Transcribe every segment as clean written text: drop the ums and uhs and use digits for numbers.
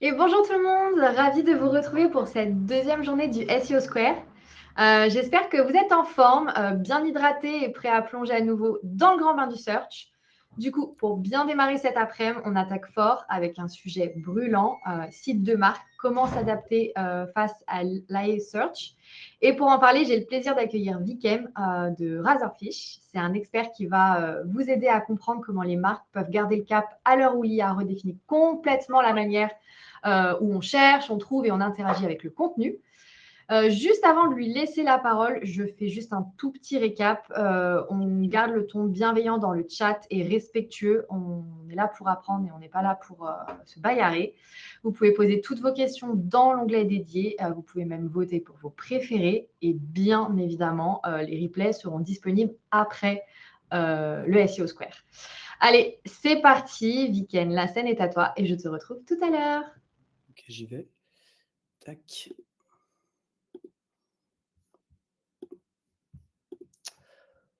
Et bonjour tout le monde, ravi de vous retrouver pour cette deuxième journée du SEO Square. J'espère que vous êtes en forme, bien hydraté et prêt à plonger à nouveau dans le grand bain du search. Du coup, pour bien démarrer cet après-midi, on attaque fort avec un sujet brûlant, site de marque, comment s'adapter face à l'AE Search. Et pour en parler, j'ai le plaisir d'accueillir Vikem de Razorfish. C'est un expert qui va vous aider à comprendre comment les marques peuvent garder le cap à l'heure où l'IA redéfinit complètement la manière où on cherche, on trouve et on interagit avec le contenu. Juste avant de lui laisser la parole, je fais juste un tout petit récap. On garde le ton bienveillant dans le chat et respectueux. On est là pour apprendre et on n'est pas là pour se bagarrer. Vous pouvez poser toutes vos questions dans l'onglet dédié. Vous pouvez même voter pour vos préférés. Et bien évidemment, les replays seront disponibles après le SEO Square. Allez, c'est parti. Viken, la scène est à toi et je te retrouve tout à l'heure. Ok, j'y vais. Tac.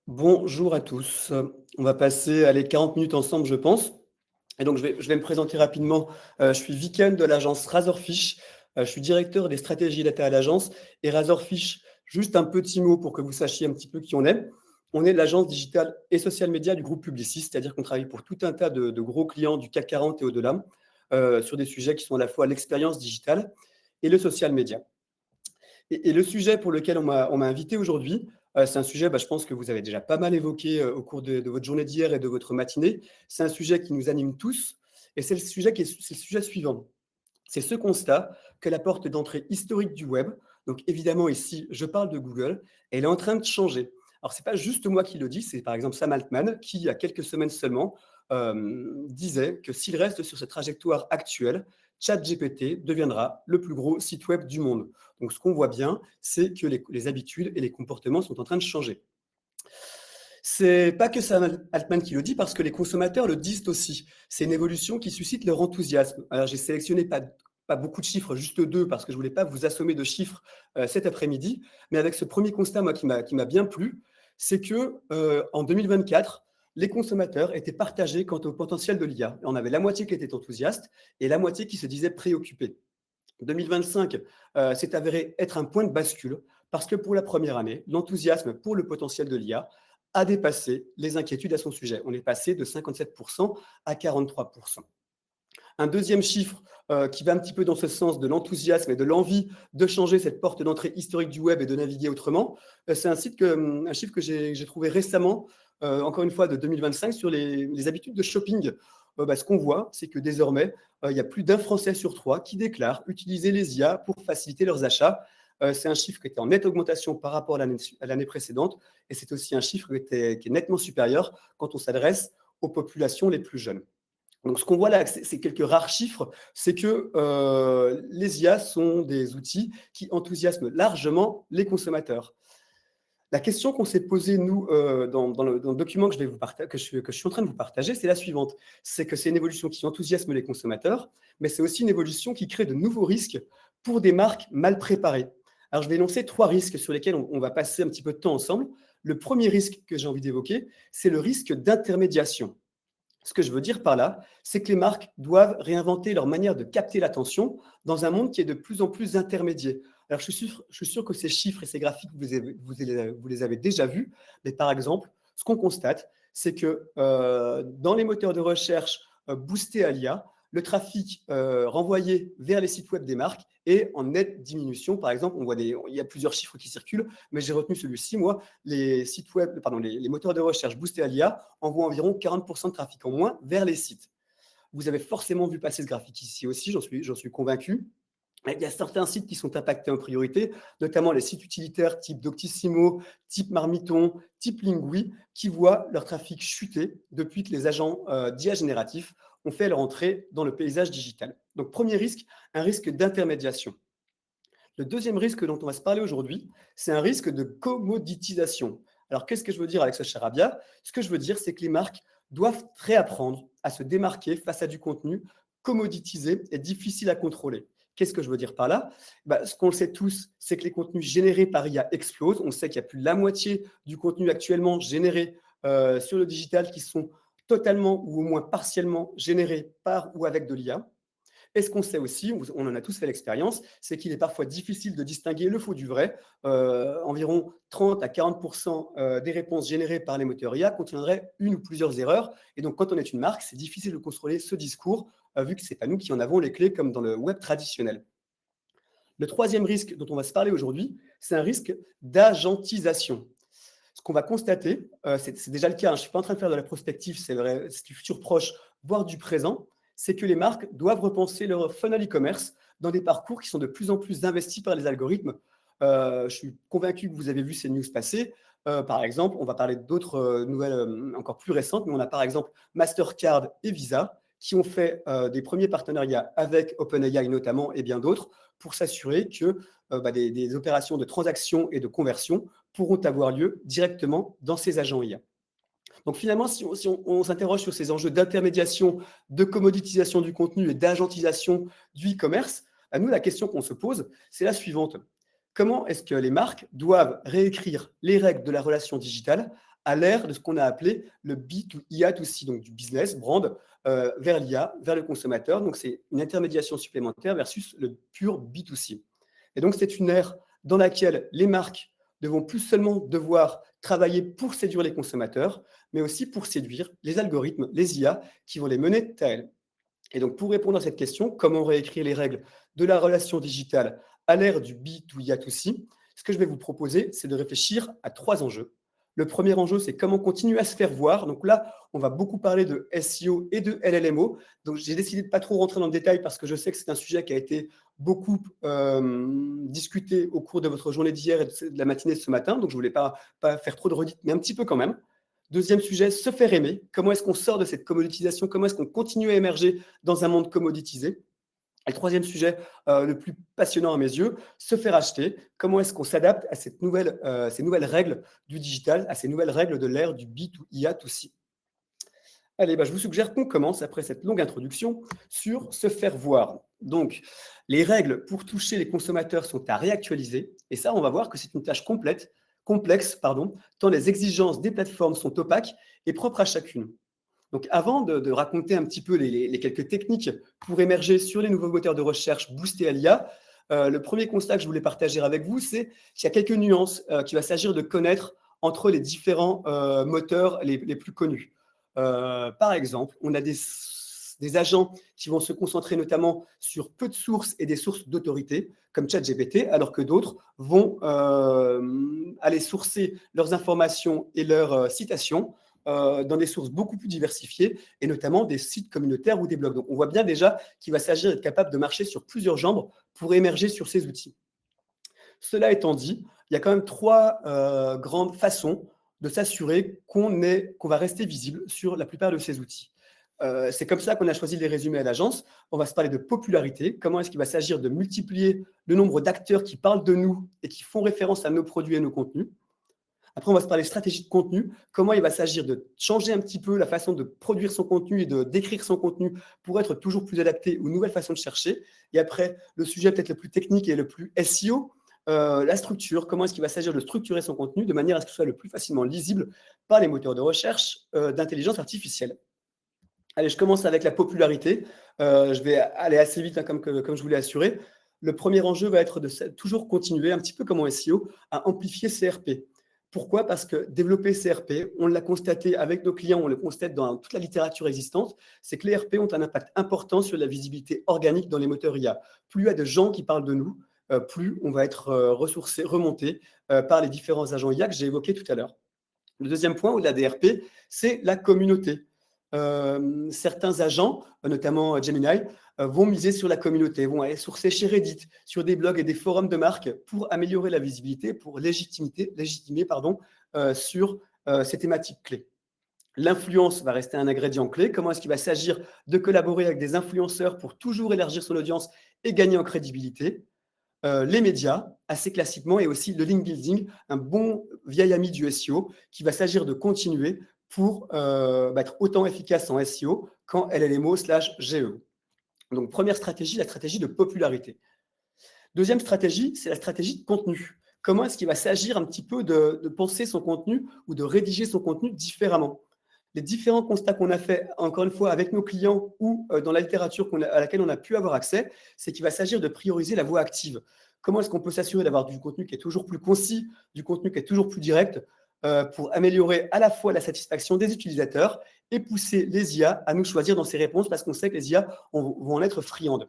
Bonjour à tous. On va passer 40 minutes ensemble, je pense. Et donc, je vais me présenter rapidement. Je suis Viken de l'agence Razorfish. Je suis directeur des stratégies data à l'agence. Et Razorfish, juste un petit mot pour que vous sachiez un petit peu qui on est. On est l'agence digitale et social média du groupe Publicis, c'est-à-dire qu'on travaille pour tout un tas de gros clients du CAC 40 et au-delà, sur des sujets qui sont à la fois l'expérience digitale et le social média. Et le sujet pour lequel on m'a invité aujourd'hui, c'est un sujet, je pense que vous avez déjà pas mal évoqué au cours de votre journée d'hier et de votre matinée. C'est un sujet qui nous anime tous et c'est le sujet suivant. C'est ce constat que la porte d'entrée historique du web, donc évidemment ici, je parle de Google, elle est en train de changer. Alors, ce n'est pas juste moi qui le dis, c'est par exemple Sam Altman qui, il y a quelques semaines seulement, disait que s'il reste sur cette trajectoire actuelle, ChatGPT deviendra le plus gros site web du monde. Donc, ce qu'on voit bien, c'est que les habitudes et les comportements sont en train de changer. C'est pas que Sam Altman qui le dit, parce que les consommateurs le disent aussi. C'est une évolution qui suscite leur enthousiasme. Alors, j'ai sélectionné pas beaucoup de chiffres, juste deux, parce que je voulais pas vous assommer de chiffres cet après-midi. Mais avec ce premier constat, moi, qui m'a bien plu, c'est que en 2024, les consommateurs étaient partagés quant au potentiel de l'IA. On avait la moitié qui était enthousiaste et la moitié qui se disait préoccupée. 2025 s'est avéré être un point de bascule parce que pour la première année, l'enthousiasme pour le potentiel de l'IA a dépassé les inquiétudes à son sujet. On est passé de 57% à 43%. Un deuxième chiffre qui va un petit peu dans ce sens de l'enthousiasme et de l'envie de changer cette porte d'entrée historique du web et de naviguer autrement, c'est un chiffre que j'ai trouvé récemment, encore une fois de 2025, sur les habitudes de shopping. Ce qu'on voit, c'est que désormais, il y a plus d'un Français sur trois qui déclarent utiliser les IA pour faciliter leurs achats. C'est un chiffre qui était en nette augmentation par rapport à l'année précédente, et c'est aussi un chiffre qui est nettement supérieur quand on s'adresse aux populations les plus jeunes. Donc, ce qu'on voit là, c'est quelques rares chiffres, c'est que les IA sont des outils qui enthousiasment largement les consommateurs. La question qu'on s'est posée, nous, dans le document que je suis en train de vous partager, c'est la suivante. C'est que c'est une évolution qui enthousiasme les consommateurs, mais c'est aussi une évolution qui crée de nouveaux risques pour des marques mal préparées. Alors, je vais énoncer trois risques sur lesquels on va passer un petit peu de temps ensemble. Le premier risque que j'ai envie d'évoquer, c'est le risque d'intermédiation. Ce que je veux dire par là, c'est que les marques doivent réinventer leur manière de capter l'attention dans un monde qui est de plus en plus intermédiaire. Alors, je suis sûr que ces chiffres et ces graphiques, vous les avez déjà vus, mais par exemple, ce qu'on constate, c'est que dans les moteurs de recherche boostés à l'IA, le trafic renvoyé vers les sites web des marques est en nette diminution. Par exemple, il y a plusieurs chiffres qui circulent, mais j'ai retenu celui-ci, moi. Les sites web, pardon, les moteurs de recherche boostés à l'IA envoient environ 40% de trafic en moins vers les sites. Vous avez forcément vu passer ce graphique ici aussi, j'en suis convaincu. Il y a certains sites qui sont impactés en priorité, notamment les sites utilitaires type Doctissimo, type Marmiton, type Lingui, qui voient leur trafic chuter depuis que les agents d'IA génératifs ont fait leur entrée dans le paysage digital. Donc, premier risque, un risque d'intermédiation. Le deuxième risque dont on va se parler aujourd'hui, c'est un risque de commoditisation. Alors, qu'est-ce que je veux dire avec ce charabia? Ce que je veux dire, c'est que les marques doivent réapprendre à se démarquer face à du contenu commoditisé et difficile à contrôler. Qu'est-ce que je veux dire par là? Ce qu'on le sait tous, c'est que les contenus générés par IA explosent. On sait qu'il y a plus de la moitié du contenu actuellement généré sur le digital qui sont totalement ou au moins partiellement générés par ou avec de l'IA. Et ce qu'on sait aussi, on en a tous fait l'expérience, c'est qu'il est parfois difficile de distinguer le faux du vrai. Environ 30 à 40% des réponses générées par les moteurs IA contiendraient une ou plusieurs erreurs. Et donc, quand on est une marque, c'est difficile de contrôler ce discours, vu que ce n'est pas nous qui en avons les clés comme dans le web traditionnel. Le troisième risque dont on va se parler aujourd'hui, c'est un risque d'agentisation. Ce qu'on va constater, c'est déjà le cas, je ne suis pas en train de faire de la prospective, c'est vrai, c'est du futur proche, voire du présent, c'est que les marques doivent repenser leur funnel e-commerce dans des parcours qui sont de plus en plus investis par les algorithmes. Je suis convaincu que vous avez vu ces news passer. Par exemple, on va parler d'autres nouvelles encore plus récentes, mais on a par exemple Mastercard et Visa qui ont fait des premiers partenariats avec OpenAI notamment et bien d'autres pour s'assurer que des opérations de transaction et de conversion pourront avoir lieu directement dans ces agents IA. Donc finalement, si on s'interroge sur ces enjeux d'intermédiation, de commoditisation du contenu et d'agentisation du e-commerce, à nous, la question qu'on se pose, c'est la suivante. Comment est-ce que les marques doivent réécrire les règles de la relation digitale à l'ère de ce qu'on a appelé le B2IA2C, donc du business, brand, vers l'IA, vers le consommateur. Donc c'est une intermédiation supplémentaire versus le pur B2C. Et donc c'est une ère dans laquelle les marques ne vont plus seulement devoir travailler pour séduire les consommateurs, mais aussi pour séduire les algorithmes, les IA, qui vont les mener à elles. Et donc, pour répondre à cette question, comment réécrire les règles de la relation digitale à l'ère du B2IA2C, ce que je vais vous proposer, c'est de réfléchir à 3 enjeux. Le premier enjeu, c'est comment continuer à se faire voir. Donc là, on va beaucoup parler de SEO et de LLMO. Donc, j'ai décidé de ne pas trop rentrer dans le détail parce que je sais que c'est un sujet qui a été beaucoup discuté au cours de votre journée d'hier et de la matinée de ce matin. Donc, je ne voulais pas faire trop de redites, mais un petit peu quand même. Deuxième sujet, se faire aimer. Comment est-ce qu'on sort de cette commoditisation? Comment est-ce qu'on continue à émerger dans un monde commoditisé? Et le troisième sujet, le plus passionnant à mes yeux, se faire acheter. Comment est-ce qu'on s'adapte à ces nouvelles règles du digital, à ces nouvelles règles de l'ère du B2IA2C? Allez, je vous suggère qu'on commence, après cette longue introduction, sur se faire voir. Donc, les règles pour toucher les consommateurs sont à réactualiser. Et ça, on va voir que c'est une tâche complexe, tant les exigences des plateformes sont opaques et propres à chacune. Donc, avant de raconter un petit peu les quelques techniques pour émerger sur les nouveaux moteurs de recherche boostés à l'IA, le premier constat que je voulais partager avec vous, c'est qu'il y a quelques nuances qu'il va s'agir de connaître entre les différents moteurs les plus connus. Par exemple, on a des agents qui vont se concentrer notamment sur peu de sources et des sources d'autorité, comme ChatGPT, alors que d'autres vont aller sourcer leurs informations et leurs citations dans des sources beaucoup plus diversifiées, et notamment des sites communautaires ou des blogs. Donc, on voit bien déjà qu'il va s'agir d'être capable de marcher sur plusieurs jambes pour émerger sur ces outils. Cela étant dit, il y a quand même 3 grandes façons de s'assurer qu'on va rester visible sur la plupart de ces outils. C'est comme ça qu'on a choisi de les résumer à l'agence. On va se parler de popularité. Comment est-ce qu'il va s'agir de multiplier le nombre d'acteurs qui parlent de nous et qui font référence à nos produits et nos contenus. Après, on va se parler de stratégie de contenu. Comment il va s'agir de changer un petit peu la façon de produire son contenu et de d'écrire son contenu pour être toujours plus adapté aux nouvelles façons de chercher. Et après, le sujet peut-être le plus technique et le plus SEO, la structure. Comment est-ce qu'il va s'agir de structurer son contenu de manière à ce que ce soit le plus facilement lisible par les moteurs de recherche d'intelligence artificielle. Allez, je commence avec la popularité. Je vais aller assez vite, comme je vous l'ai assuré. Le premier enjeu va être de toujours continuer, un petit peu comme en SEO, à amplifier CRP. Pourquoi? Parce que développer CRP, on l'a constaté avec nos clients, on le constate dans toute la littérature existante, c'est que les RP ont un impact important sur la visibilité organique dans les moteurs IA. Plus il y a de gens qui parlent de nous, plus on va être ressourcé, remonté par les différents agents IA que j'ai évoqués tout à l'heure. Le deuxième point, au-delà des RP, c'est la communauté. Certains agents, notamment Gemini, vont miser sur la communauté, vont aller sourcer chez Reddit, sur des blogs et des forums de marques pour améliorer la visibilité, pour légitimer sur ces thématiques clés. L'influence va rester un ingrédient clé. Comment est-ce qu'il va s'agir de collaborer avec des influenceurs pour toujours élargir son audience et gagner en crédibilité? Les médias, assez classiquement, et aussi le link building, un bon vieil ami du SEO, qui va s'agir de continuer pour être autant efficace en SEO qu'en LLMO/GEO. Donc, première stratégie, la stratégie de popularité. Deuxième stratégie, c'est la stratégie de contenu. Comment est-ce qu'il va s'agir un petit peu de penser son contenu ou de rédiger son contenu différemment? les différents constats qu'on a fait, encore une fois, avec nos clients ou dans la littérature à laquelle on a pu avoir accès, c'est qu'il va s'agir de prioriser la voie active. Comment est-ce qu'on peut s'assurer d'avoir du contenu qui est toujours plus concis, du contenu qui est toujours plus direct, pour améliorer à la fois la satisfaction des utilisateurs et pousser les IA à nous choisir dans ces réponses parce qu'on sait que les IA vont en être friandes.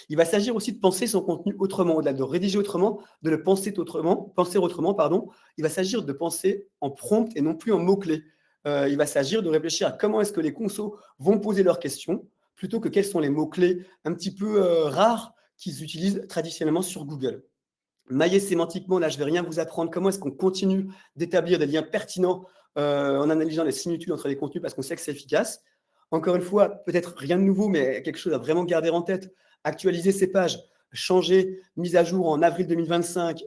Il va s'agir aussi de penser son contenu autrement, au-delà de rédiger autrement, de le penser autrement, pardon. Il va s'agir de penser en prompt et non plus en mots-clés. Il va s'agir de réfléchir à comment est-ce que les consos vont poser leurs questions, plutôt que quels sont les mots-clés un petit peu rares qu'ils utilisent traditionnellement sur Google. Mailler sémantiquement, là, je ne vais rien vous apprendre. Comment est-ce qu'on continue d'établir des liens pertinents en analysant les similitudes entre les contenus parce qu'on sait que c'est efficace. Encore une fois, peut-être rien de nouveau, mais quelque chose à vraiment garder en tête. Actualiser ces pages, changer, mise à jour en avril 2025,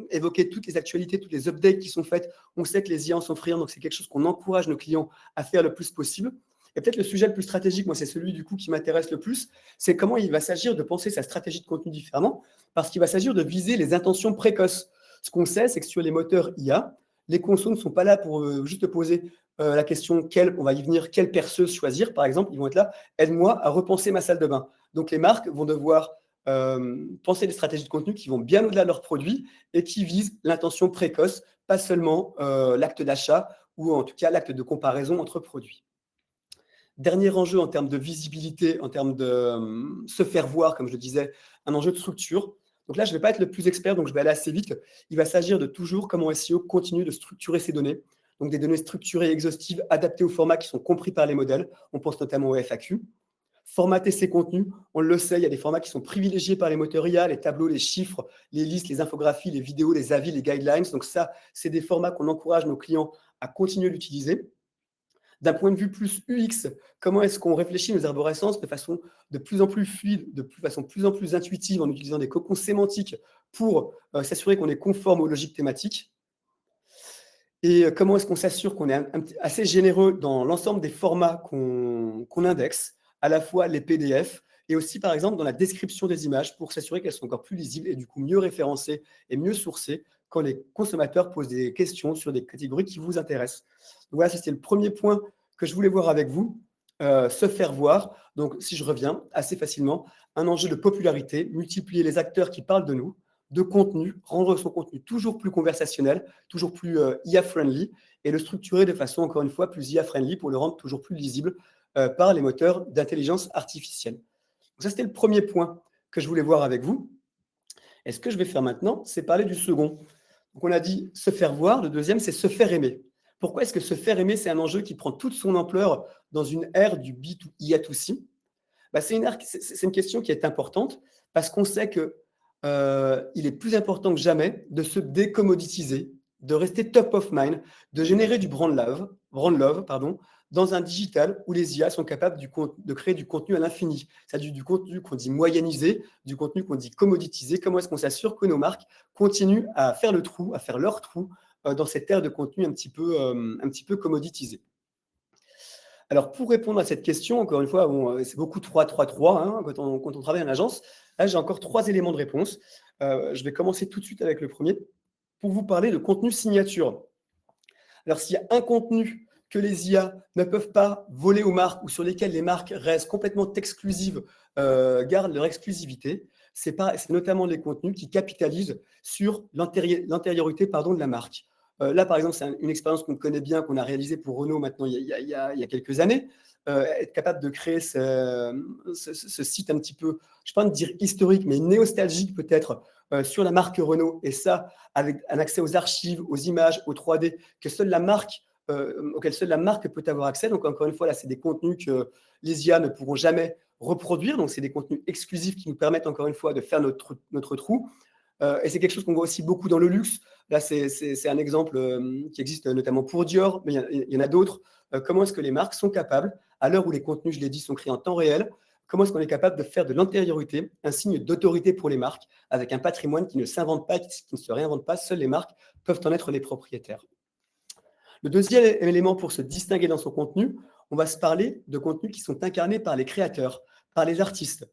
évoquer toutes les actualités, toutes les updates qui sont faites. On sait que les IA en sont friands, donc c'est quelque chose qu'on encourage nos clients à faire le plus possible. Et peut-être le sujet le plus stratégique, moi, c'est celui du coup qui m'intéresse le plus, c'est comment il va s'agir de penser sa stratégie de contenu différemment, parce qu'il va s'agir de viser les intentions précoces. Ce qu'on sait, c'est que sur les moteurs IA, les consos ne sont pas là pour juste poser la question on va y venir, quelle perceuse choisir, par exemple. Ils vont être là, aide-moi à repenser ma salle de bain. Donc les marques vont devoir penser des stratégies de contenu qui vont bien au-delà de leurs produits et qui visent l'intention précoce, pas seulement l'acte d'achat ou en tout cas l'acte de comparaison entre produits. Dernier enjeu en termes de visibilité, en termes de se faire voir, comme je le disais, un enjeu de structure. Donc là, je ne vais pas être le plus expert, donc je vais aller assez vite. Il va s'agir de toujours comment SEO continue de structurer ses données. Donc des données structurées et exhaustives, adaptées aux formats qui sont compris par les modèles. On pense notamment au FAQ. Formater ses contenus, on le sait, il y a des formats qui sont privilégiés par les moteurs IA, les tableaux, les chiffres, les listes, les infographies, les vidéos, les avis, les guidelines. Donc ça, c'est des formats qu'on encourage nos clients à continuer d'utiliser. D'un point de vue plus UX, comment est-ce qu'on réfléchit nos arborescences de façon de plus en plus fluide, de façon de plus en plus intuitive, en utilisant des cocons sémantiques pour s'assurer qu'on est conforme aux logiques thématiques. Et comment est-ce qu'on s'assure qu'on est assez généreux dans l'ensemble des formats qu'on indexe, à la fois les PDF et aussi, par exemple, dans la description des images pour s'assurer qu'elles sont encore plus lisibles et du coup mieux référencées et mieux sourcées quand les consommateurs posent des questions sur des catégories qui vous intéressent. Donc voilà, c'était le premier point que je voulais voir avec vous, se faire voir. Donc, si je reviens assez facilement, un enjeu de popularité, multiplier les acteurs qui parlent de nous, de contenu, rendre son contenu toujours plus conversationnel, toujours plus IA-friendly, et le structurer de façon, encore une fois, plus IA-friendly pour le rendre toujours plus lisible par les moteurs d'intelligence artificielle. Donc ça, c'était le premier point que je voulais voir avec vous. Et ce que je vais faire maintenant, c'est parler du second. Donc, on a dit se faire voir. Le deuxième, c'est se faire aimer. Pourquoi est-ce que se faire aimer, c'est un enjeu qui prend toute son ampleur dans une ère du B2IA2C? C'est une question qui est importante parce qu'on sait qu'il est plus important que jamais de se décommoditiser, de rester top of mind, de générer du brand love, dans un digital où les IA sont capables de créer du contenu à l'infini. C'est-à-dire du contenu qu'on dit moyennisé, du contenu qu'on dit commoditisé. Comment est-ce qu'on s'assure que nos marques continuent à faire leur trou dans cette ère de contenu un petit peu commoditisé? Alors, pour répondre à cette question, encore une fois, c'est beaucoup 3-3-3 hein, quand on travaille en agence. Là, j'ai encore 3 éléments de réponse. Je vais commencer tout de suite avec le premier pour vous parler de contenu signature. Alors, s'il y a un contenu que les IA ne peuvent pas voler aux marques ou sur lesquels les marques restent complètement exclusives, gardent leur exclusivité, c'est notamment les contenus qui capitalisent sur l'antériorité de la marque. Là, par exemple, c'est une expérience qu'on connaît bien, qu'on a réalisée pour Renault maintenant il y a quelques années. Être capable de créer ce site un petit peu, je ne vais pas dire historique, mais nostalgique peut-être, sur la marque Renault. Et ça, avec un accès aux archives, aux images, aux 3D, auxquelles seule la marque peut avoir accès. Donc, encore une fois, là, c'est des contenus que les IA ne pourront jamais reproduire. Donc, c'est des contenus exclusifs qui nous permettent, encore une fois, de faire notre trou. Et c'est quelque chose qu'on voit aussi beaucoup dans le luxe. Là, c'est un exemple qui existe notamment pour Dior, mais il y en a d'autres. Comment est-ce que les marques sont capables, à l'heure où les contenus, je l'ai dit, sont créés en temps réel, comment est-ce qu'on est capable de faire de l'antériorité un signe d'autorité pour les marques, avec un patrimoine qui ne s'invente pas, qui ne se réinvente pas. Seules les marques peuvent en être les propriétaires. Le deuxième élément pour se distinguer dans son contenu, on va se parler de contenus qui sont incarnés par les créateurs, par les artistes.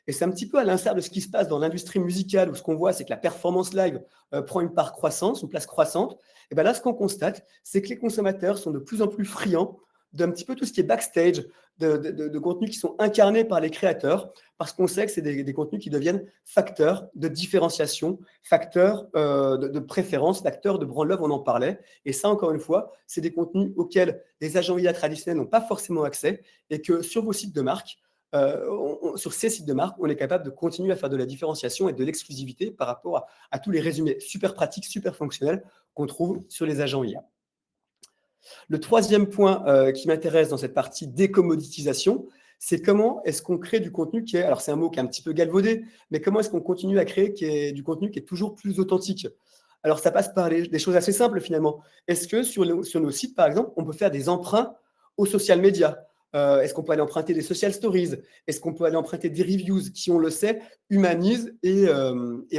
Et c'est un petit peu à l'instar de ce qui se passe dans l'industrie musicale, où ce qu'on voit, c'est que la performance live prend une part croissante, une place croissante. Et bien là, ce qu'on constate, c'est que les consommateurs sont de plus en plus friands d'un petit peu tout ce qui est backstage, de contenus qui sont incarnés par les créateurs, parce qu'on sait que c'est des contenus qui deviennent facteurs de différenciation, facteurs de préférence, facteurs de brand love, on en parlait. Et ça, encore une fois, c'est des contenus auxquels les agents IA traditionnels n'ont pas forcément accès, et que sur vos sites de marque, sur ces sites de marque, on est capable de continuer à faire de la différenciation et de l'exclusivité par rapport à tous les résumés super pratiques, super fonctionnels qu'on trouve sur les agents IA. Le troisième point qui m'intéresse dans cette partie décommoditisation, c'est comment est-ce qu'on crée du contenu qui est, alors c'est un mot qui est un petit peu galvaudé, mais comment est-ce qu'on continue à créer du contenu qui est toujours plus authentique. Alors ça passe par des choses assez simples finalement. Est-ce que sur nos sites, par exemple, on peut faire des emprunts aux social media? Est-ce qu'on peut aller emprunter des social stories? Est-ce qu'on peut aller emprunter des reviews qui, on le sait, humanisent et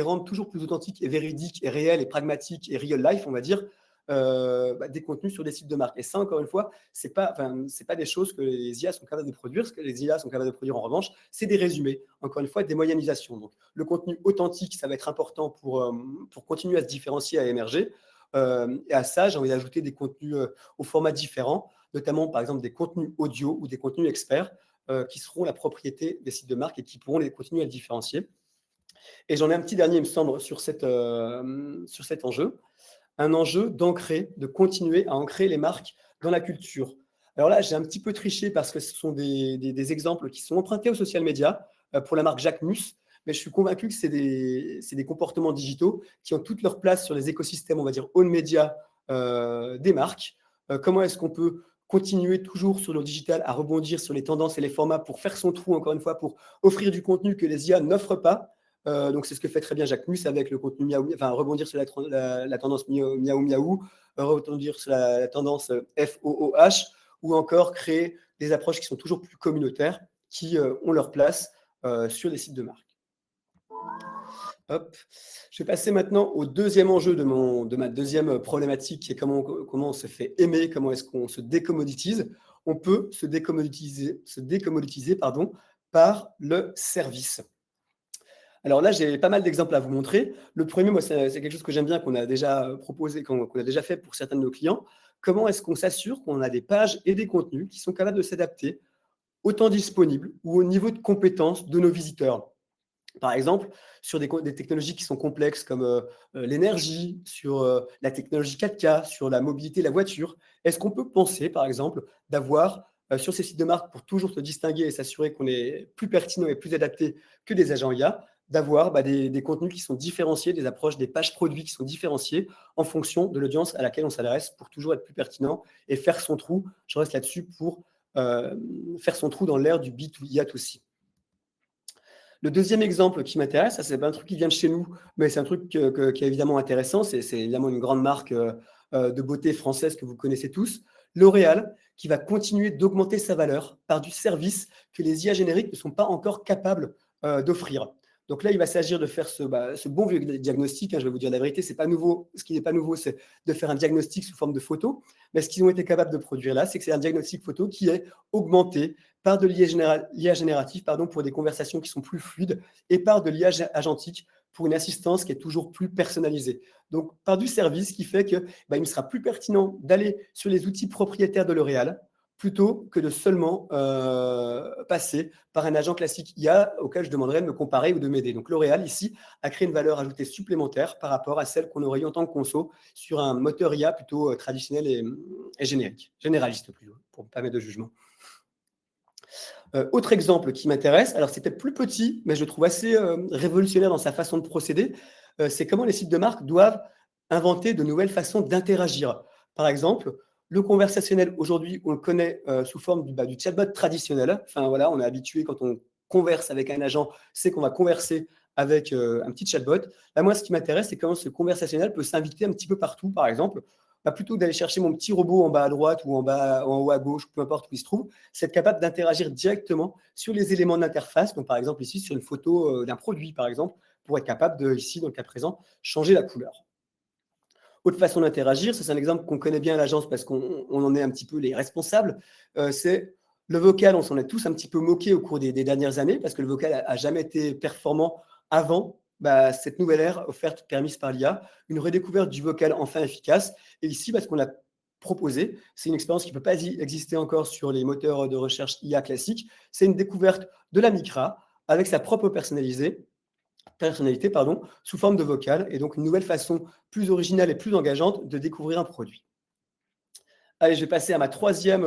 rendent toujours plus authentiques et véridiques et réels et pragmatiques et real life, on va dire, des contenus sur des sites de marque. Et ça, encore une fois, c'est pas des choses que les IA sont capables de produire. Ce que les IA sont capables de produire, en revanche, c'est des résumés, encore une fois, des moyennisations. Donc, le contenu authentique, ça va être important pour continuer à se différencier, à émerger. Et à ça, j'ai envie d'ajouter des contenus au format différent, notamment, par exemple, des contenus audio ou des contenus experts qui seront la propriété des sites de marque et qui pourront les continuer à le différencier. Et j'en ai un petit dernier, il me semble, sur cet enjeu. Un enjeu de continuer à ancrer les marques dans la culture. Alors là, j'ai un petit peu triché parce que ce sont des exemples qui sont empruntés aux social media pour la marque Jacquemus, mais je suis convaincu que c'est des comportements digitaux qui ont toute leur place sur les écosystèmes, on va dire, own media des marques. Comment est-ce qu'on peut continuer toujours sur le digital à rebondir sur les tendances et les formats pour faire son trou, encore une fois, pour offrir du contenu que les IA n'offrent pas. Donc, c'est ce que fait très bien Jacquemus avec le contenu miaou, enfin, rebondir sur la tendance miaou miaou, rebondir sur la tendance FOOH, ou encore créer des approches qui sont toujours plus communautaires, qui ont leur place sur les sites de marque. Hop. Je vais passer maintenant au deuxième enjeu de ma deuxième problématique, qui est comment on se fait aimer, comment est-ce qu'on se décommoditise. On peut se décommoditiser par le service. Alors là, j'ai pas mal d'exemples à vous montrer. Le premier, moi, c'est quelque chose que j'aime bien, qu'on a déjà proposé, qu'on a déjà fait pour certains de nos clients. Comment est-ce qu'on s'assure qu'on a des pages et des contenus qui sont capables de s'adapter au temps disponible ou au niveau de compétences de nos visiteurs? Par exemple, sur des technologies qui sont complexes comme l'énergie, sur la technologie 4K, sur la mobilité, la voiture, est-ce qu'on peut penser, par exemple, d'avoir sur ces sites de marque, pour toujours se distinguer et s'assurer qu'on est plus pertinent et plus adapté que des agents IA, d'avoir des contenus qui sont différenciés, des approches, des pages produits qui sont différenciées en fonction de l'audience à laquelle on s'adresse pour toujours être plus pertinent et faire son trou. Je reste là-dessus pour faire son trou dans l'ère du B2IA2C. Le deuxième exemple qui m'intéresse, ça c'est pas un truc qui vient de chez nous, mais c'est un truc qui est évidemment intéressant. C'est évidemment une grande marque de beauté française que vous connaissez tous, L'Oréal, qui va continuer d'augmenter sa valeur par du service que les IA génériques ne sont pas encore capables d'offrir. Donc là, il va s'agir de faire ce bon vieux diagnostic. Je vais vous dire la vérité, c'est pas nouveau. Ce qui n'est pas nouveau, c'est de faire un diagnostic sous forme de photo. Mais ce qu'ils ont été capables de produire là, c'est que c'est un diagnostic photo qui est augmenté par de l'IA génératif pour des conversations qui sont plus fluides et par de l'IA agentique pour une assistance qui est toujours plus personnalisée. Donc, par du service qui fait qu'il me sera plus pertinent d'aller sur les outils propriétaires de L'Oréal plutôt que de seulement passer par un agent classique IA auquel je demanderais de me comparer ou de m'aider. Donc, L'Oréal, ici, a créé une valeur ajoutée supplémentaire par rapport à celle qu'on aurait eu en tant que conso sur un moteur IA plutôt traditionnel et générique, généraliste plutôt, pour ne pas mettre de jugement. Autre exemple qui m'intéresse, alors c'est peut-être plus petit, mais je le trouve assez révolutionnaire dans sa façon de procéder, c'est comment les sites de marque doivent inventer de nouvelles façons d'interagir. Par exemple, le conversationnel, aujourd'hui, on le connaît sous forme du chatbot traditionnel. Enfin, voilà, on est habitué quand on converse avec un agent, c'est qu'on va converser avec un petit chatbot. Là, moi, ce qui m'intéresse, c'est comment ce conversationnel peut s'inviter un petit peu partout, par exemple. Plutôt que d'aller chercher mon petit robot en bas à droite ou en haut à gauche, peu importe où il se trouve, c'est être capable d'interagir directement sur les éléments d'interface. Donc, par exemple, ici, sur une photo d'un produit, par exemple, pour être capable de, ici, dans le cas présent, changer la couleur. Autre façon d'interagir, ça c'est un exemple qu'on connaît bien à l'agence parce qu'on en est un petit peu les responsables, c'est Le vocal, on s'en est tous un petit peu moqué au cours des dernières années parce que le vocal a jamais été performant avant cette nouvelle ère offerte, permise par l'IA, une redécouverte du vocal enfin efficace. Et ici, ce qu'on a proposé, c'est une expérience qui ne peut pas exister encore sur les moteurs de recherche IA classiques. C'est une découverte de la Micra avec sa propre personnalité sous forme de vocal, et donc une nouvelle façon plus originale et plus engageante de découvrir un produit. Allez, je vais passer à ma troisième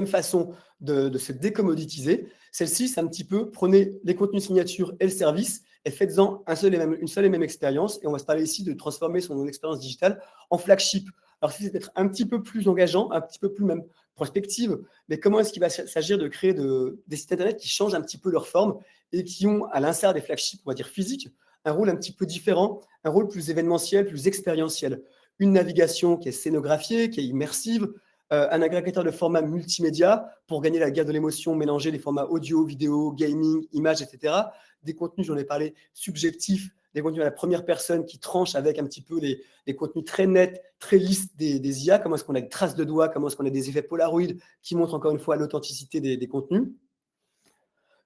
façon de se décommoditiser. Celle-ci, c'est un petit peu, prenez les contenus signature et le service et faites-en une seule et même expérience. Et on va se parler ici de transformer son expérience digitale en flagship. Alors, c'est peut-être un petit peu plus engageant, un petit peu plus même prospective, mais comment est-ce qu'il va s'agir de créer des sites Internet qui changent un petit peu leur forme et qui ont, à l'instar des flagships, on va dire physiques, un rôle un petit peu différent, un rôle plus événementiel, plus expérientiel. Une navigation qui est scénographiée, qui est immersive, un agrégateur de formats multimédia pour gagner la guerre de l'émotion, mélanger les formats audio, vidéo, gaming, images, etc. Des contenus, j'en ai parlé, subjectifs, des contenus à la première personne qui tranchent avec un petit peu les contenus très nets, très lisses des IA. Comment est-ce qu'on a des traces de doigts, comment est-ce qu'on a des effets Polaroid qui montrent encore une fois l'authenticité des contenus.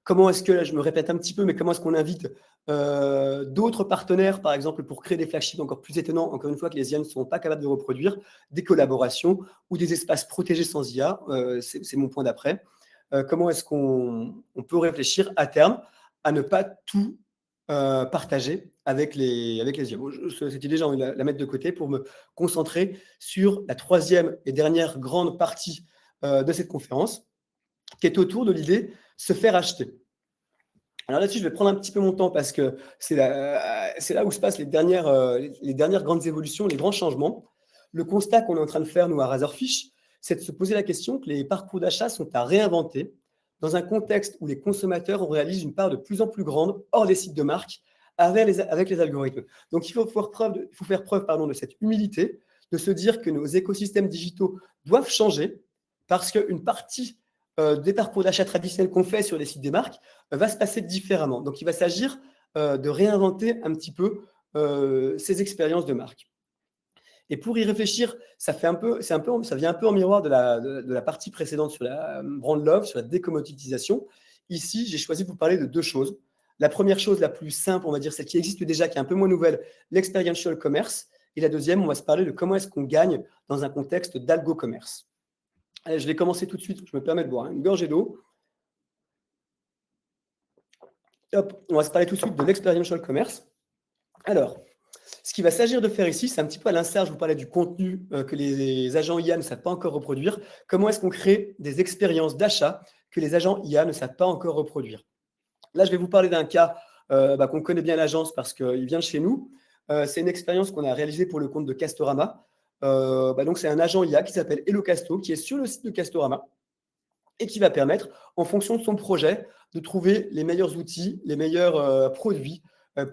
Comment est-ce que, là je me répète un petit peu, mais comment est-ce qu'on invite d'autres partenaires, par exemple, pour créer des flagships encore plus étonnants, encore une fois, que les IA ne sont pas capables de reproduire, des collaborations ou des espaces protégés sans IA, c'est mon point d'après. Comment est-ce qu'on peut réfléchir à terme à ne pas tout partager avec les IA. Bon, cette idée, j'ai envie de la mettre de côté pour me concentrer sur la troisième et dernière grande partie de cette conférence, qui est autour de l'idée se faire acheter. Alors là-dessus, je vais prendre un petit peu mon temps parce que c'est là où se passent les dernières grandes évolutions, les grands changements. Le constat qu'on est en train de faire, nous, à Razorfish, c'est de se poser la question que les parcours d'achat sont à réinventer dans un contexte où les consommateurs en réalisent une part de plus en plus grande hors des sites de marque avec les algorithmes. Donc, il faut faire preuve de cette humilité, de se dire que nos écosystèmes digitaux doivent changer parce qu'une partie des parcours d'achat traditionnels qu'on fait sur les sites des marques va se passer différemment. Donc, il va s'agir de réinventer un petit peu ces expériences de marque. Et pour y réfléchir, ça vient un peu en miroir de la partie précédente sur la brand love, sur la décommoditisation. Ici, j'ai choisi de vous parler de deux choses. La première chose, la plus simple, on va dire, celle qui existe déjà, qui est un peu moins nouvelle, l'experiential commerce. Et la deuxième, on va se parler de comment est-ce qu'on gagne dans un contexte d'algo-commerce. Allez, je vais commencer tout de suite. Je me permets de boire une gorgée d'eau. Hop, on va se parler tout de suite de l'experiential commerce. Alors, ce qu'il va s'agir de faire ici, c'est un petit peu à l'instar, je vous parlais du contenu que les agents IA ne savent pas encore reproduire. Comment est-ce qu'on crée des expériences d'achat que les agents IA ne savent pas encore reproduire? Là, je vais vous parler d'un cas qu'on connaît bien à l'agence parce qu'il vient de chez nous. C'est une expérience qu'on a réalisée pour le compte de Castorama. Donc, c'est un agent IA qui s'appelle HelloCasto, qui est sur le site de Castorama et qui va permettre, en fonction de son projet, de trouver les meilleurs outils, les meilleurs produits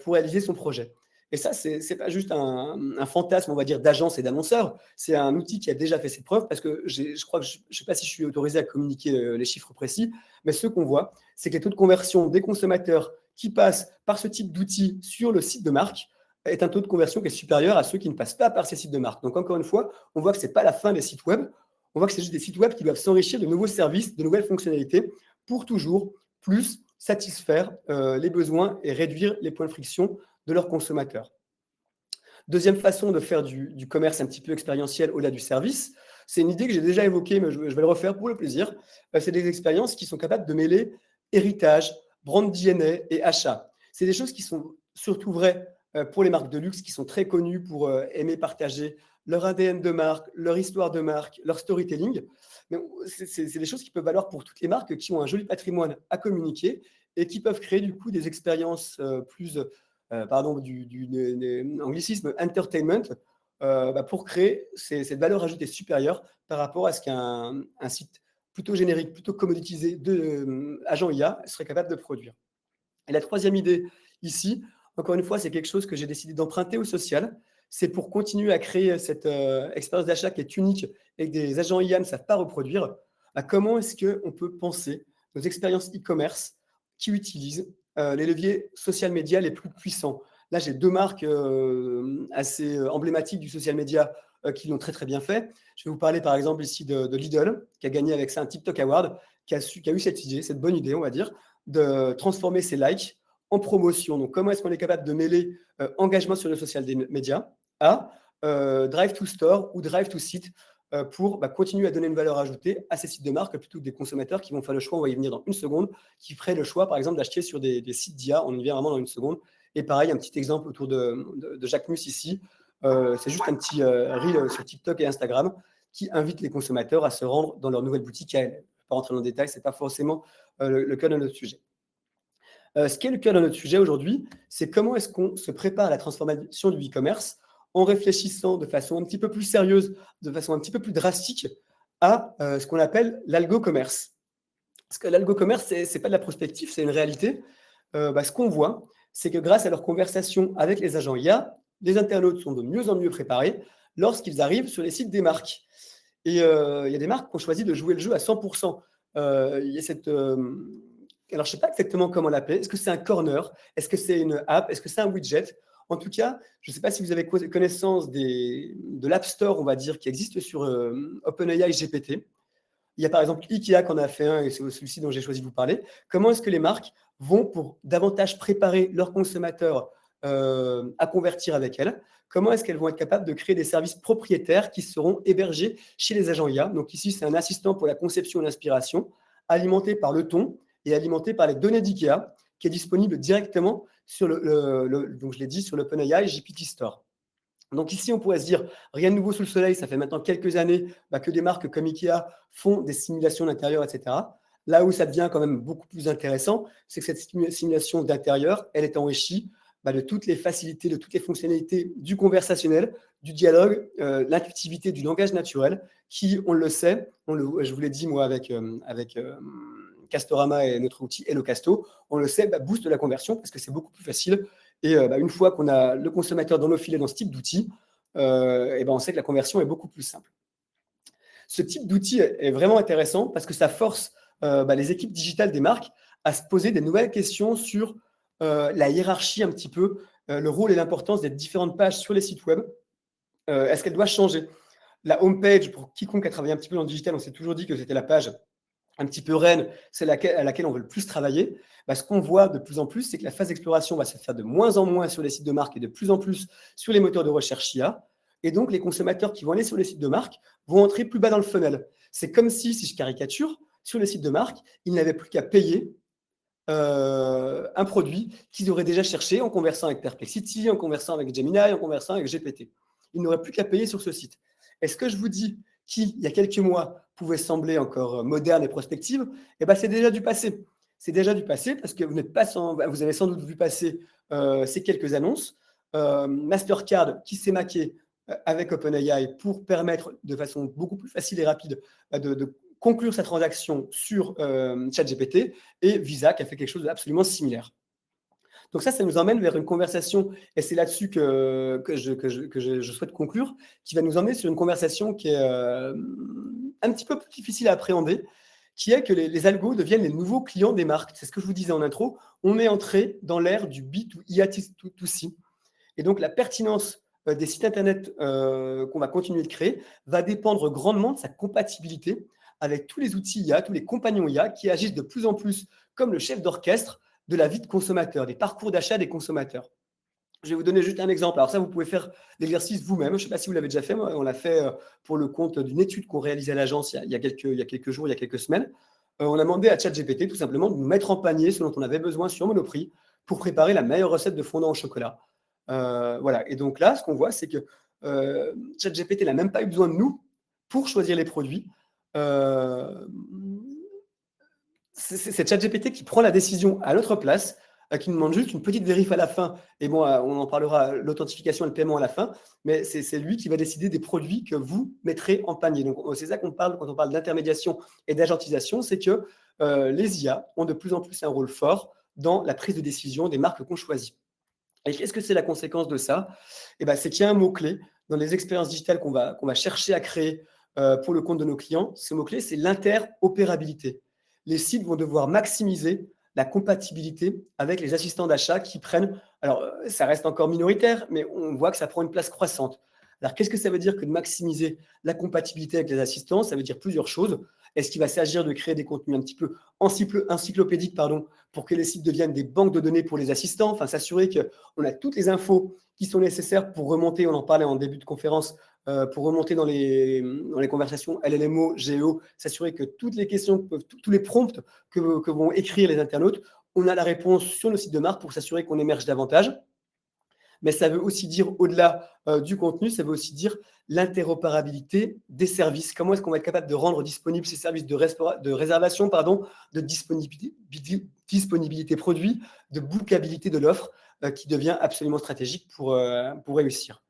pour réaliser son projet. Et ça, ce n'est pas juste un fantasme, on va dire, d'agence et d'annonceur. C'est un outil qui a déjà fait ses preuves parce que je crois que je ne sais pas si je suis autorisé à communiquer les chiffres précis, mais ce qu'on voit, c'est que les taux de conversion des consommateurs qui passent par ce type d'outils sur le site de marque est un taux de conversion qui est supérieur à ceux qui ne passent pas par ces sites de marque. Donc, encore une fois, on voit que ce n'est pas la fin des sites web. On voit que c'est juste des sites web qui doivent s'enrichir de nouveaux services, de nouvelles fonctionnalités pour toujours plus satisfaire les besoins et réduire les points de friction de leurs consommateurs. Deuxième façon de faire du commerce un petit peu expérientiel au-delà du service, c'est une idée que j'ai déjà évoquée, mais je vais le refaire pour le plaisir. C'est des expériences qui sont capables de mêler héritage, brand DNA et achat. C'est des choses qui sont surtout vraies pour les marques de luxe qui sont très connues pour aimer partager leur ADN de marque, leur histoire de marque, leur storytelling. Mais c'est des choses qui peuvent valoir pour toutes les marques qui ont un joli patrimoine à communiquer et qui peuvent créer du coup des expériences plus, du anglicisme entertainment, pour créer cette valeur ajoutée supérieure par rapport à ce qu'un site plutôt générique, plutôt commoditisé de agent IA serait capable de produire. Et la troisième idée ici, encore une fois, c'est quelque chose que j'ai décidé d'emprunter au social. C'est pour continuer à créer cette expérience d'achat qui est unique et que des agents IA ne savent pas reproduire. Comment est-ce qu'on peut penser nos expériences e-commerce qui utilisent les leviers social media les plus puissants? Là, j'ai deux marques assez emblématiques du social media qui l'ont très très bien fait. Je vais vous parler par exemple ici de Lidl, qui a gagné avec ça un TikTok Award, qui a eu cette idée, cette bonne idée, on va dire, de transformer ses likes en promotion. Donc, comment est-ce qu'on est capable de mêler engagement sur les social médias à drive to store ou drive to site pour continuer à donner une valeur ajoutée à ces sites de marque plutôt que des consommateurs qui vont faire le choix, on va y venir dans une seconde, qui feraient le choix, par exemple, d'acheter sur des sites d'IA, on y vient vraiment dans une seconde. Et pareil, un petit exemple autour de Jacques Mus ici, c'est juste un petit reel sur TikTok et Instagram qui invite les consommateurs à se rendre dans leur nouvelle boutique à elle. Je ne vais pas rentrer dans le détail, ce n'est pas forcément le cœur de notre sujet. Ce qui est le cœur de notre sujet aujourd'hui, c'est comment est-ce qu'on se prépare à la transformation du e-commerce en réfléchissant de façon un petit peu plus sérieuse, de façon un petit peu plus drastique à ce qu'on appelle l'algo-commerce. Parce que l'algo-commerce, ce n'est pas de la prospective, c'est une réalité. Ce qu'on voit, c'est que grâce à leur conversation avec les agents IA, les internautes sont de mieux en mieux préparés lorsqu'ils arrivent sur les sites des marques. Et il y a des marques qui ont choisi de jouer le jeu à 100%. Il y a cette... alors, je ne sais pas exactement comment l'appeler. Est-ce que c'est un corner? Est-ce que c'est une app? Est-ce que c'est un widget? En tout cas, je ne sais pas si vous avez connaissance de l'App Store, on va dire, qui existe sur OpenAI GPT. Il y a par exemple Ikea qu'on a fait un, et c'est celui-ci dont j'ai choisi de vous parler. Comment est-ce que les marques vont, pour davantage préparer leurs consommateurs à convertir avec elles, comment est-ce qu'elles vont être capables de créer des services propriétaires qui seront hébergés chez les agents IA? Donc ici, c'est un assistant pour la conception et l'inspiration, alimenté par le ton et alimenté par les données d'IKEA, qui est disponible directement sur donc je l'ai dit, sur l'OpenAI GPT Store. Donc ici, on pourrait se dire, rien de nouveau sous le soleil, ça fait maintenant quelques années que des marques comme Ikea font des simulations d'intérieur, etc. Là où ça devient quand même beaucoup plus intéressant, c'est que cette simulation d'intérieur, elle est enrichie de toutes les facilités, de toutes les fonctionnalités du conversationnel, du dialogue, l'intuitivité, du langage naturel, qui, on le sait, je vous l'ai dit moi avec Castorama et notre outil HelloCasto, on le sait, booste la conversion parce que c'est beaucoup plus facile. Et une fois qu'on a le consommateur dans nos filets dans ce type d'outil, on sait que la conversion est beaucoup plus simple. Ce type d'outil est vraiment intéressant parce que ça force les équipes digitales des marques à se poser des nouvelles questions sur la hiérarchie un petit peu, le rôle et l'importance des différentes pages sur les sites web. Est-ce qu'elle doit changer? La homepage, pour quiconque a travaillé un petit peu dans le digital, on s'est toujours dit que c'était la page un petit peu reine, c'est à laquelle on veut le plus travailler. Ce qu'on voit de plus en plus, c'est que la phase d'exploration va se faire de moins en moins sur les sites de marque et de plus en plus sur les moteurs de recherche IA. Et donc, les consommateurs qui vont aller sur les sites de marque vont entrer plus bas dans le funnel. C'est comme si je caricature, sur les sites de marque, ils n'avaient plus qu'à payer un produit qu'ils auraient déjà cherché en conversant avec Perplexity, en conversant avec Gemini, en conversant avec GPT. Ils n'auraient plus qu'à payer sur ce site. Est-ce que je vous dis qui, il y a quelques mois, pouvait sembler encore moderne et prospective, c'est déjà du passé. C'est déjà du passé parce que vous avez sans doute vu passer ces quelques annonces. Mastercard qui s'est maqué avec OpenAI pour permettre de façon beaucoup plus facile et rapide de conclure sa transaction sur ChatGPT, et Visa qui a fait quelque chose d'absolument similaire. Donc ça nous emmène vers une conversation, et c'est là-dessus que je souhaite conclure, qui va nous emmener sur une conversation qui est un petit peu plus difficile à appréhender, qui est que les algos deviennent les nouveaux clients des marques. C'est ce que je vous disais en intro. On est entré dans l'ère du B2I2C. Et donc, la pertinence des sites Internet qu'on va continuer de créer va dépendre grandement de sa compatibilité avec tous les outils IA, tous les compagnons IA qui agissent de plus en plus comme le chef d'orchestre de la vie de consommateur, des parcours d'achat des consommateurs. Je vais vous donner juste un exemple. Alors ça, vous pouvez faire l'exercice vous-même. Je ne sais pas si vous l'avez déjà fait. On l'a fait pour le compte d'une étude qu'on réalisait à l'agence il y a quelques jours, il y a quelques semaines. On a demandé à ChatGPT tout simplement de nous mettre en panier ce dont on avait besoin sur Monoprix pour préparer la meilleure recette de fondant au chocolat. Voilà. Et donc là, ce qu'on voit, c'est que ChatGPT n'a même pas eu besoin de nous pour choisir les produits. C'est ChatGPT qui prend la décision à notre place, qui nous demande juste une petite vérif à la fin. Et bon, on en parlera, l'authentification et le paiement à la fin, mais c'est lui qui va décider des produits que vous mettrez en panier. Donc, c'est ça qu'on parle quand on parle d'intermédiation et d'agentisation, c'est que les IA ont de plus en plus un rôle fort dans la prise de décision des marques qu'on choisit. Et qu'est-ce que c'est la conséquence de ça? C'est qu'il y a un mot-clé dans les expériences digitales qu'on va chercher à créer pour le compte de nos clients. Ce mot-clé, c'est l'interopérabilité. Les sites vont devoir maximiser la compatibilité avec les assistants d'achat qui prennent, alors ça reste encore minoritaire, mais on voit que ça prend une place croissante. Alors, qu'est-ce que ça veut dire que de maximiser la compatibilité avec les assistants? Ça veut dire plusieurs choses. Est-ce qu'il va s'agir de créer des contenus un petit peu encyclopédiques, pour que les sites deviennent des banques de données pour les assistants, enfin s'assurer qu'on a toutes les infos qui sont nécessaires pour remonter, on en parlait en début de conférence, pour remonter dans les conversations LLMO, GEO, s'assurer que toutes les questions, tous les prompts que vont écrire les internautes, on a la réponse sur le site de marque pour s'assurer qu'on émerge davantage. Mais ça veut aussi dire, au-delà du contenu, ça veut aussi dire l'interopérabilité des services. Comment est-ce qu'on va être capable de rendre disponibles ces services de réservation, de disponibilité produit, de bookabilité de l'offre, qui devient absolument stratégique pour réussir.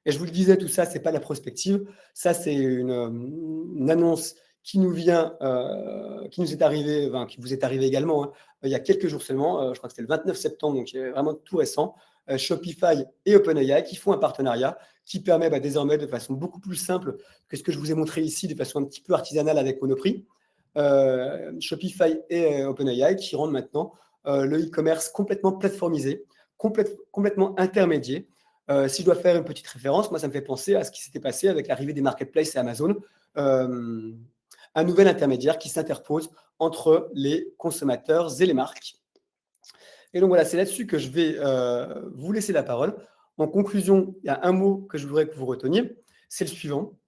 Et je vous le disais, tout ça, ce n'est pas la prospective. Ça, c'est une annonce qui nous vient, qui nous est arrivée, qui vous est arrivée également, hein, il y a quelques jours seulement. Je crois que c'était le 29 septembre, donc vraiment tout récent. Shopify et OpenAI qui font un partenariat qui permet désormais, de façon beaucoup plus simple que ce que je vous ai montré ici, de façon un petit peu artisanale avec Monoprix, Shopify et OpenAI qui rendent maintenant le e-commerce complètement plateformisé, complètement intermédié. Si je dois faire une petite référence, moi, ça me fait penser à ce qui s'était passé avec l'arrivée des marketplaces et Amazon, un nouvel intermédiaire qui s'interpose entre les consommateurs et les marques. Et donc voilà, c'est là-dessus que je vais vous laisser la parole. En conclusion, il y a un mot que je voudrais que vous reteniez, c'est le suivant,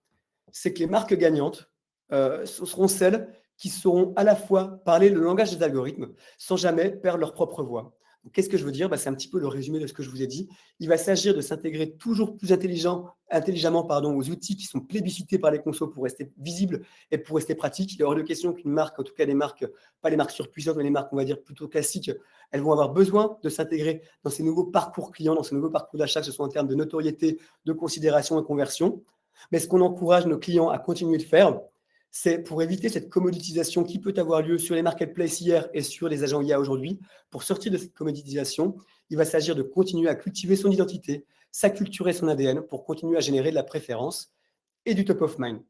c'est que les marques gagnantes ce seront celles qui sauront à la fois parler le langage des algorithmes sans jamais perdre leur propre voix. Qu'est-ce que je veux dire? C'est un petit peu le résumé de ce que je vous ai dit. Il va s'agir de s'intégrer toujours plus intelligemment aux outils qui sont plébiscités par les consos pour rester visibles et pour rester pratiques. Il est hors de question qu'une marque, en tout cas les marques, pas les marques surpuissantes, mais les marques, on va dire, plutôt classiques, elles vont avoir besoin de s'intégrer dans ces nouveaux parcours clients, dans ces nouveaux parcours d'achat, que ce soit en termes de notoriété, de considération et conversion. Mais ce qu'on encourage nos clients à continuer de faire, c'est pour éviter cette commoditisation qui peut avoir lieu sur les marketplaces hier et sur les agents IA aujourd'hui. Pour sortir de cette commoditisation, il va s'agir de continuer à cultiver son identité, s'acculturer son ADN pour continuer à générer de la préférence et du top of mind.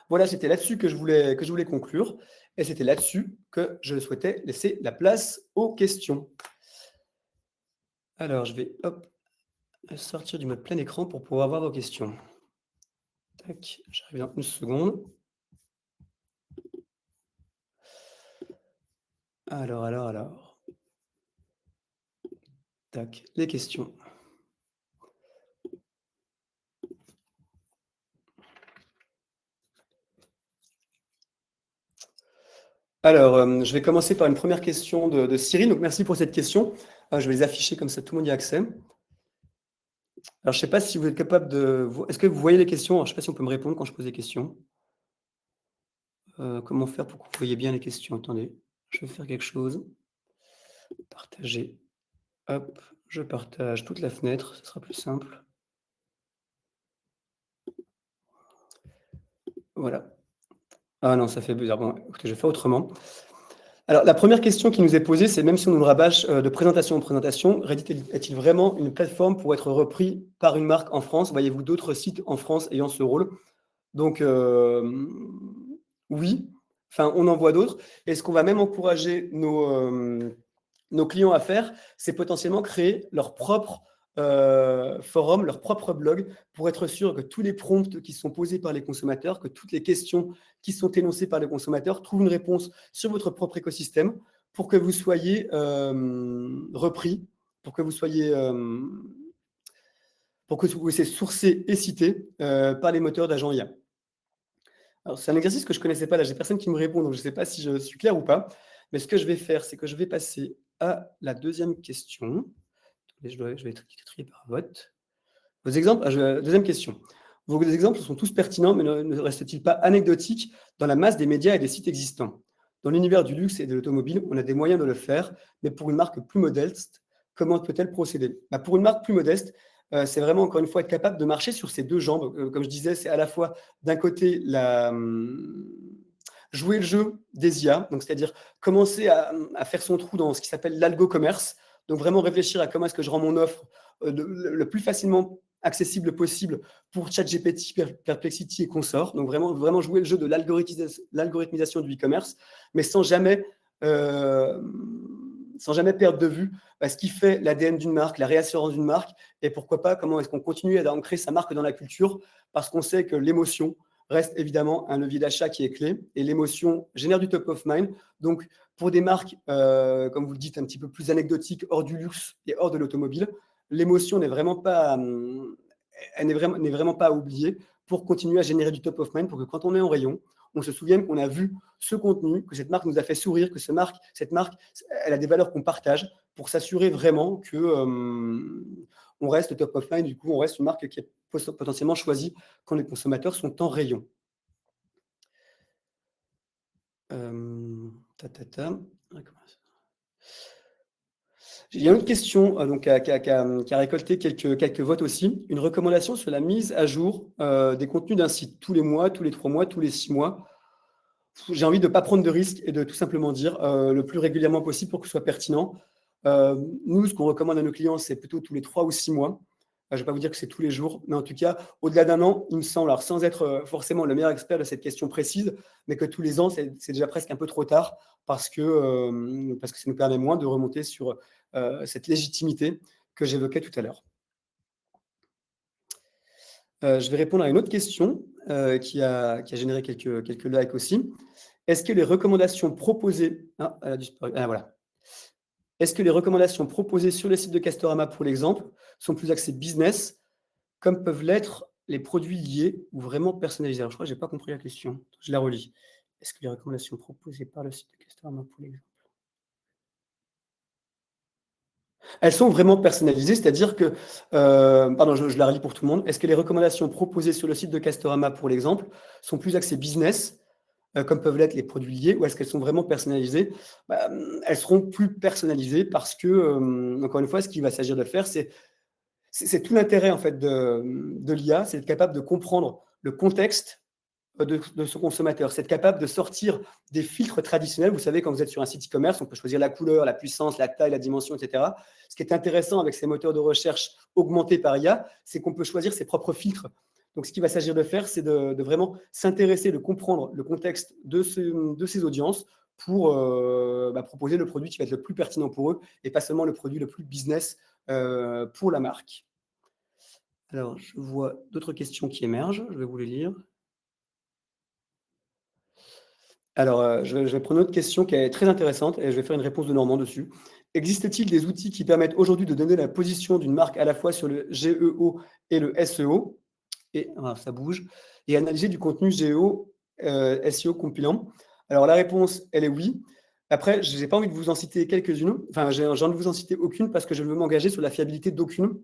Voilà, c'était là-dessus que je voulais conclure et c'était là-dessus que je souhaitais laisser la place aux questions. Alors, je vais sortir du mode plein écran pour pouvoir voir vos questions. Tac, j'arrive dans une seconde. Alors. Tac, les questions. Alors, je vais commencer par une première question de Cyril. Donc, merci pour cette question. Je vais les afficher comme ça, tout le monde y a accès. Alors, je ne sais pas si vous êtes capable de... Est-ce que vous voyez les questions? Alors, je ne sais pas si on peut me répondre quand je pose des questions. Comment faire pour que vous voyez bien les questions? Attendez, je vais faire quelque chose. Partager. Hop, je partage toute la fenêtre, ce sera plus simple. Voilà. Ah non, ça fait bizarre. Bon, écoutez, je vais faire autrement. Alors, la première question qui nous est posée, c'est même si on nous rabâche de présentation en présentation, Reddit est-il vraiment une plateforme pour être repris par une marque en France? Voyez-vous d'autres sites en France ayant ce rôle? Donc, oui, enfin, on en voit d'autres. Et ce qu'on va même encourager nos clients à faire, c'est potentiellement créer leur propre forum, leur propre blog, pour être sûr que tous les prompts qui sont posés par les consommateurs, que toutes les questions qui sont énoncées par les consommateurs trouvent une réponse sur votre propre écosystème pour que vous soyez repris, pour que vous soyez sourcé et cité par les moteurs d'agents IA. Alors, c'est un exercice que je ne connaissais pas. Là, j'ai personne qui me répond, donc je ne sais pas si je suis clair ou pas. Mais ce que je vais faire, c'est que je vais passer à la deuxième question. Je vais trier par vote. Vos exemples, deuxième question. Vos exemples sont tous pertinents, mais ne restent-ils pas anecdotiques dans la masse des médias et des sites existants? Dans l'univers du luxe et de l'automobile, on a des moyens de le faire, mais pour une marque plus modeste, comment peut-elle procéder? Pour une marque plus modeste, c'est vraiment, encore une fois, être capable de marcher sur ses deux jambes. Comme je disais, c'est à la fois, d'un côté, jouer le jeu des IA, donc c'est-à-dire commencer à faire son trou dans ce qui s'appelle l'algo-commerce, donc vraiment réfléchir à comment est-ce que je rends mon offre le plus facilement accessible possible pour ChatGPT, Perplexity et consorts. Donc vraiment jouer le jeu de l'algorithmisation du e-commerce, mais sans jamais sans jamais perdre de vue ce qui fait l'ADN d'une marque, la réassurance d'une marque, et pourquoi pas, comment est-ce qu'on continue à ancrer sa marque dans la culture, parce qu'on sait que l'émotion reste évidemment un levier d'achat qui est clé, et l'émotion génère du top of mind. Donc, pour des marques, comme vous le dites, un petit peu plus anecdotiques, hors du luxe et hors de l'automobile, l'émotion n'est vraiment pas, n'est vraiment pas à oublier pour continuer à générer du top of mind, pour que quand on est en rayon, on se souvienne qu'on a vu ce contenu, que cette marque nous a fait sourire, que cette marque, elle a des valeurs qu'on partage, pour s'assurer vraiment que on reste top of mind. Du coup, on reste une marque qui est potentiellement choisie quand les consommateurs sont en rayon. Ta, ta, ta. Il y a une autre question donc, qui a récolté quelques votes aussi. Une recommandation sur la mise à jour des contenus d'un site tous les mois, tous les 3 mois, tous les 6 mois. J'ai envie de ne pas prendre de risques et de tout simplement dire le plus régulièrement possible pour que ce soit pertinent. Nous, ce qu'on recommande à nos clients, c'est plutôt tous les 3 ou 6 mois. Je ne vais pas vous dire que c'est tous les jours, mais en tout cas, au-delà d'un an, il me semble, alors sans être forcément le meilleur expert de cette question précise, mais que tous les ans, c'est déjà presque un peu trop tard parce que ça nous permet moins de remonter sur cette légitimité que j'évoquais tout à l'heure. Je vais répondre à une autre question qui a généré quelques likes aussi. Est-ce que les recommandations proposées... Ah, elle a disparu. Ah, voilà. Est-ce que les recommandations proposées sur le site de Castorama, pour l'exemple, sont plus axées business, comme peuvent l'être les produits liés ou vraiment personnalisés? Alors, je crois que je n'ai pas compris la question. Je la relis. Est-ce que les recommandations proposées par le site de Castorama, pour l'exemple, elles sont vraiment personnalisées, c'est-à-dire que, pardon, je la relis pour tout le monde. Est-ce que les recommandations proposées sur le site de Castorama, pour l'exemple, sont plus axées business, comme peuvent l'être les produits liés, ou est-ce qu'elles sont vraiment personnalisées? Elles seront plus personnalisées parce que, encore une fois, ce qu'il va s'agir de faire, c'est tout l'intérêt en fait de l'IA, c'est d'être capable de comprendre le contexte de son consommateur, c'est être capable de sortir des filtres traditionnels. Vous savez, quand vous êtes sur un site e-commerce, on peut choisir la couleur, la puissance, la taille, la dimension, etc. Ce qui est intéressant avec ces moteurs de recherche augmentés par IA, c'est qu'on peut choisir ses propres filtres. Donc, ce qu'il va s'agir de faire, c'est de vraiment s'intéresser, de comprendre le contexte de ces audiences pour proposer le produit qui va être le plus pertinent pour eux et pas seulement le produit le plus business pour la marque. Alors, je vois d'autres questions qui émergent. Je vais vous les lire. Alors, je vais prendre une autre question qui est très intéressante et je vais faire une réponse de Normand dessus. Existe-t-il des outils qui permettent aujourd'hui de donner la position d'une marque à la fois sur le GEO et le SEO? Et ça bouge. Et analyser du contenu GEO, SEO compilant. Alors, la réponse, elle est oui. Après, je n'ai pas envie de vous en citer quelques-unes. Enfin, j'ai envie de vous en citer aucune parce que je veux m'engager sur la fiabilité d'aucune.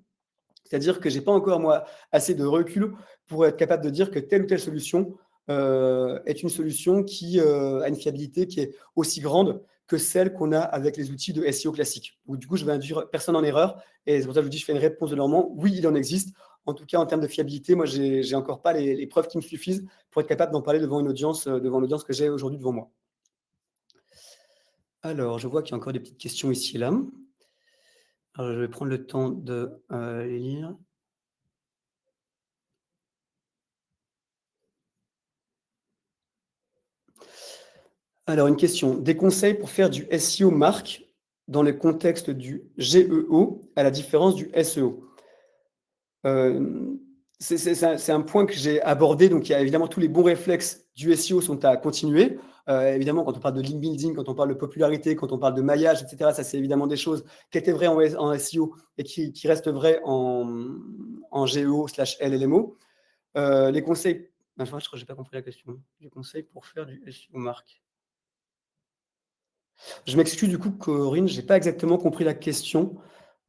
C'est-à-dire que je n'ai pas encore, moi, assez de recul pour être capable de dire que telle ou telle solution est une solution qui a une fiabilité qui est aussi grande que celle qu'on a avec les outils de SEO classiques. Donc, du coup, je vais induire personne en erreur. Et c'est pour ça que je vous dis, je fais une réponse de Normand. Oui, il en existe. En tout cas, en termes de fiabilité, moi, je n'ai encore pas les preuves qui me suffisent pour être capable d'en parler devant l'audience que j'ai aujourd'hui devant moi. Alors, je vois qu'il y a encore des petites questions ici et là. Alors, je vais prendre le temps de les lire. Alors, une question. Des conseils pour faire du SEO marque dans le contexte du GEO à la différence du SEO? C'est un point que j'ai abordé. Donc, il y a évidemment tous les bons réflexes du SEO sont à continuer. Évidemment, quand on parle de link building, quand on parle de popularité, quand on parle de maillage, etc., ça, c'est évidemment des choses qui étaient vraies en SEO et qui restent vraies en GEO/LLMO. Les conseils, je crois que je n'ai pas compris la question. Les conseils pour faire du SEO marque. Je m'excuse du coup, Corinne, je n'ai pas exactement compris la question.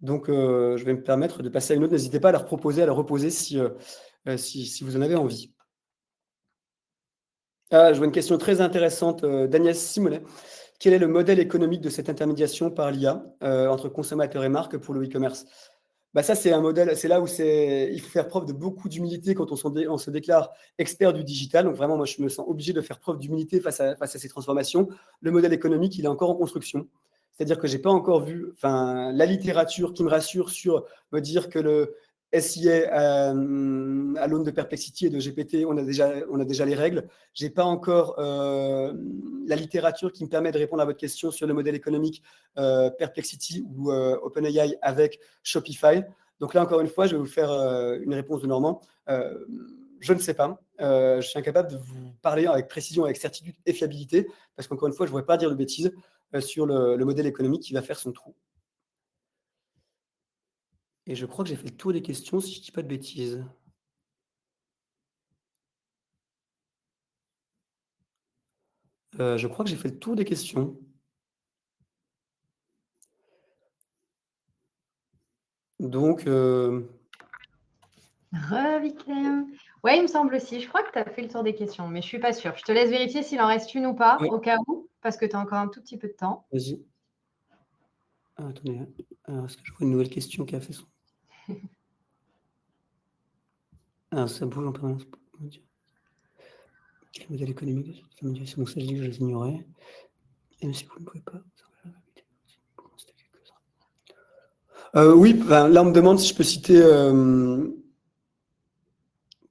Donc, je vais me permettre de passer à une autre. N'hésitez pas à la reproposer, à la reposer si vous en avez envie. Je vois une question très intéressante d'Agnès Simonet. Quel est le modèle économique de cette intermédiation par l'IA entre consommateurs et marques pour le e-commerce? Ça, c'est un modèle, c'est là où il faut faire preuve de beaucoup d'humilité quand on se déclare expert du digital. Donc vraiment, moi, je me sens obligé de faire preuve d'humilité face à ces transformations. Le modèle économique, il est encore en construction. C'est-à-dire que je n'ai pas encore vu la littérature qui me rassure sur me dire que SIA à l'aune de Perplexity et de GPT, on a déjà les règles. Je n'ai pas encore la littérature qui me permet de répondre à votre question sur le modèle économique Perplexity ou OpenAI avec Shopify. Donc là, encore une fois, je vais vous faire une réponse de Normand. Je ne sais pas. Je suis incapable de vous parler avec précision, avec certitude et fiabilité, parce qu'encore une fois, je ne voudrais pas dire de bêtises sur le modèle économique qui va faire son trou. Et je crois que j'ai fait le tour des questions, si je ne dis pas de bêtises. Je crois que j'ai fait le tour des questions. Donc, Viclem. Ouais, il me semble aussi. Je crois que tu as fait le tour des questions, mais je ne suis pas sûre. Je te laisse vérifier s'il en reste une ou pas, ouais, au cas où, parce que tu as encore un tout petit peu de temps. vas-y. Ah, attendez, alors, est-ce que je vois une nouvelle question qui a fait son... Ah, ça bouge en permanence. Quel modèle économique de cette famille? C'est bon, ça, je dis que je les ignorais. Même si vous ne pouvez pas... Oui, ben, là, on me demande si je peux citer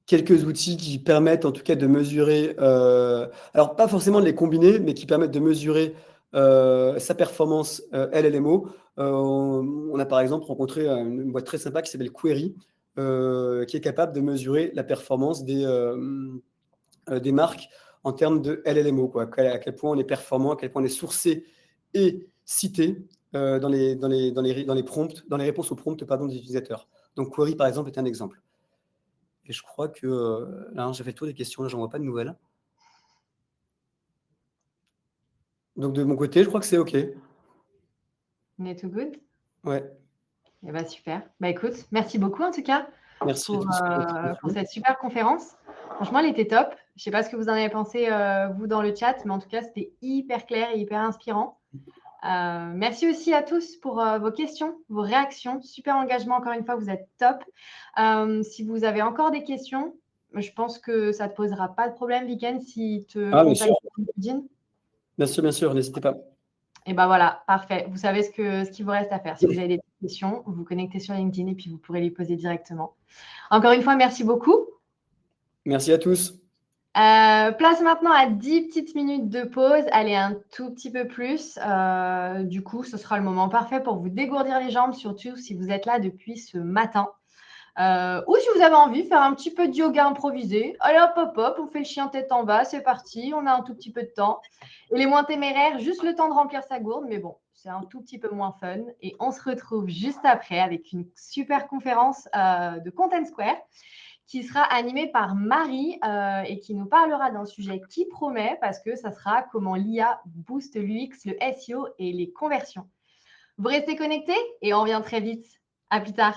quelques outils qui permettent en tout cas de mesurer, alors pas forcément de les combiner, mais qui permettent de mesurer sa performance LLMO. On a par exemple rencontré une boîte très sympa qui s'appelle Query, qui est capable de mesurer la performance des marques en termes de LLMO, quoi. À quel point on est performant, à quel point on est sourcé et cité dans les prompts, dans les réponses aux prompts pardon, des utilisateurs. Donc Query par exemple est un exemple. Et je crois que là, j'ai fait le tour des questions, là, j'en vois pas de nouvelles. Donc de mon côté, je crois que c'est OK. On est tout good? Ouais. Eh ben, super. Bah, écoute, merci beaucoup en tout cas Merci à pour, tous pour votre pour attention. cette super conférence. Franchement, elle était top. Je ne sais pas ce que vous en avez pensé, vous, dans le chat, mais en tout cas, c'était hyper clair et hyper inspirant. Merci aussi à tous pour vos questions, vos réactions. Super engagement, encore une fois, vous êtes top. Si vous avez encore des questions, je pense que ça ne te posera pas de problème, Viken, si te Ah, bien sûr, contacte sur LinkedIn. bien sûr, n'hésitez pas. Et ben voilà, parfait. Vous savez ce qu'il vous reste à faire. Si vous avez des questions, vous vous connectez sur LinkedIn et puis vous pourrez les poser directement. Encore une fois, merci beaucoup. Merci à tous. Place maintenant à 10 petites minutes de pause. Allez, un tout petit peu plus. Du coup, ce sera le moment parfait pour vous dégourdir les jambes, surtout si vous êtes là depuis ce matin. Ou si vous avez envie de faire un petit peu de yoga improvisé. Allez, hop, hop, hop, on fait le chien tête en bas, c'est parti. On a un tout petit peu de temps. Et les moins téméraires, juste le temps de remplir sa gourde. Mais bon, c'est un tout petit peu moins fun. Et on se retrouve juste après avec une super conférence de Content Square qui sera animée par Marie et qui nous parlera d'un sujet qui promet parce que ça sera comment l'IA booste l'UX, le SEO et les conversions. Vous restez connectés et on revient très vite. À plus tard.